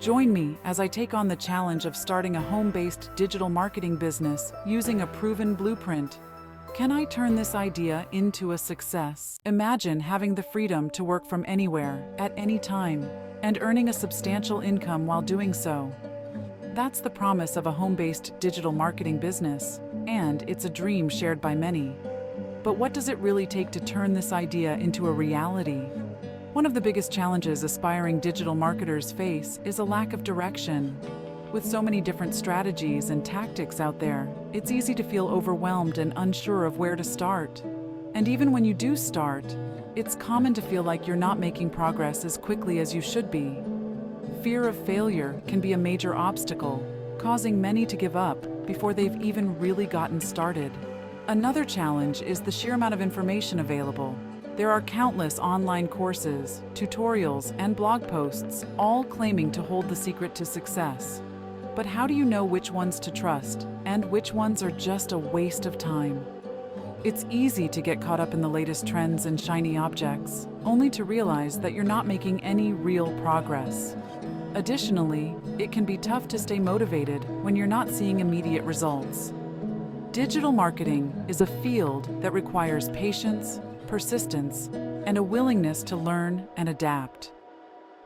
Join me as I take on the challenge of starting a home-based digital marketing business using a proven blueprint. Can I turn this idea into a success? Imagine having the freedom to work from anywhere, at any time, and earning a substantial income while doing so. That's the promise of a home-based digital marketing business, and it's a dream shared by many. But what does it really take to turn this idea into a reality? One of the biggest challenges aspiring digital marketers face is a lack of direction. With so many different strategies and tactics out there, it's easy to feel overwhelmed and unsure of where to start. And even when you do start, it's common to feel like you're not making progress as quickly as you should be. Fear of failure can be a major obstacle, causing many to give up before they've even really gotten started. Another challenge is the sheer amount of information available. There are countless online courses, tutorials, and blog posts, all claiming to hold the secret to success. But how do you know which ones to trust and which ones are just a waste of time? It's easy to get caught up in the latest trends and shiny objects, only to realize that you're not making any real progress. Additionally, it can be tough to stay motivated when you're not seeing immediate results. Digital marketing is a field that requires patience, persistence, and a willingness to learn and adapt.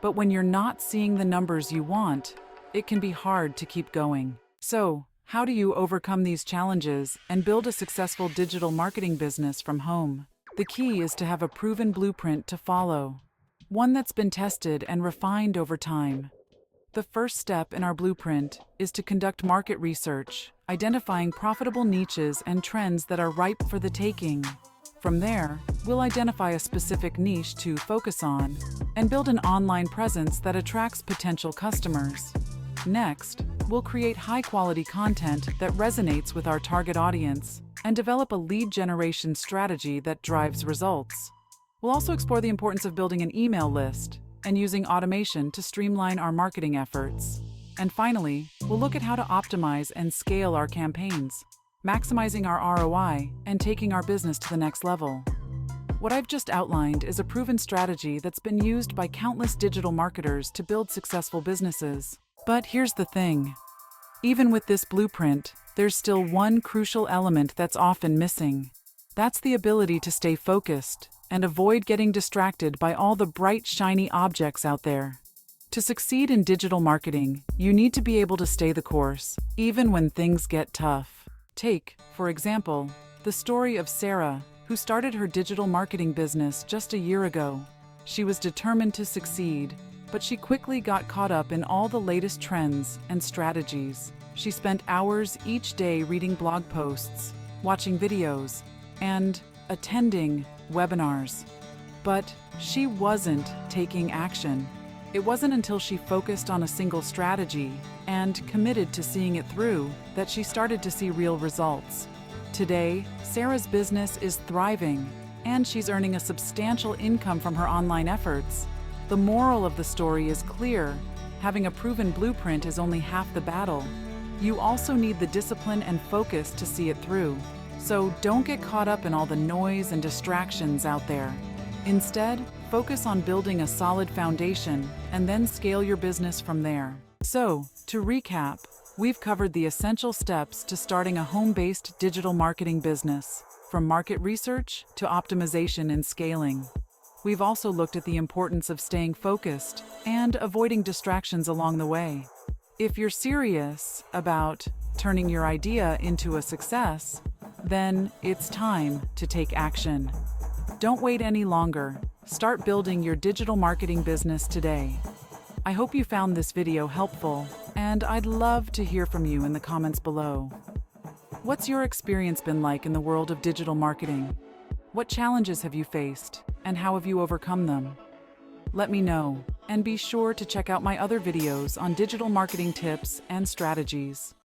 But when you're not seeing the numbers you want, it can be hard to keep going. So, how do you overcome these challenges and build a successful digital marketing business from home? The key is to have a proven blueprint to follow, one that's been tested and refined over time. The first step in our blueprint is to conduct market research, identifying profitable niches and trends that are ripe for the taking. From there, we'll identify a specific niche to focus on and build an online presence that attracts potential customers. Next, we'll create high-quality content that resonates with our target audience and develop a lead generation strategy that drives results. We'll also explore the importance of building an email list and using automation to streamline our marketing efforts. And finally, we'll look at how to optimize and scale our campaigns, maximizing our ROI and taking our business to the next level. What I've just outlined is a proven strategy that's been used by countless digital marketers to build successful businesses. But here's the thing. Even with this blueprint, there's still one crucial element that's often missing. That's the ability to stay focused and avoid getting distracted by all the bright, shiny objects out there. To succeed in digital marketing, you need to be able to stay the course, even when things get tough. Take, for example, the story of Sarah, who started her digital marketing business just a year ago. She was determined to succeed, but she quickly got caught up in all the latest trends and strategies. She spent hours each day reading blog posts, watching videos, and attending webinars. But she wasn't taking action. It wasn't until she focused on a single strategy and committed to seeing it through that she started to see real results. Today, Sarah's business is thriving, and she's earning a substantial income from her online efforts. The moral of the story is clear. Having a proven blueprint is only half the battle. You also need the discipline and focus to see it through. So don't get caught up in all the noise and distractions out there. Instead, focus on building a solid foundation and then scale your business from there. So, to recap, we've covered the essential steps to starting a home-based digital marketing business, from market research to optimization and scaling. We've also looked at the importance of staying focused and avoiding distractions along the way. If you're serious about turning your idea into a success, then it's time to take action. Don't wait any longer. Start building your digital marketing business today. I hope you found this video helpful, and I'd love to hear from you in the comments below. What's your experience been like in the world of digital marketing? What challenges have you faced, and how have you overcome them? Let me know, and be sure to check out my other videos on digital marketing tips and strategies.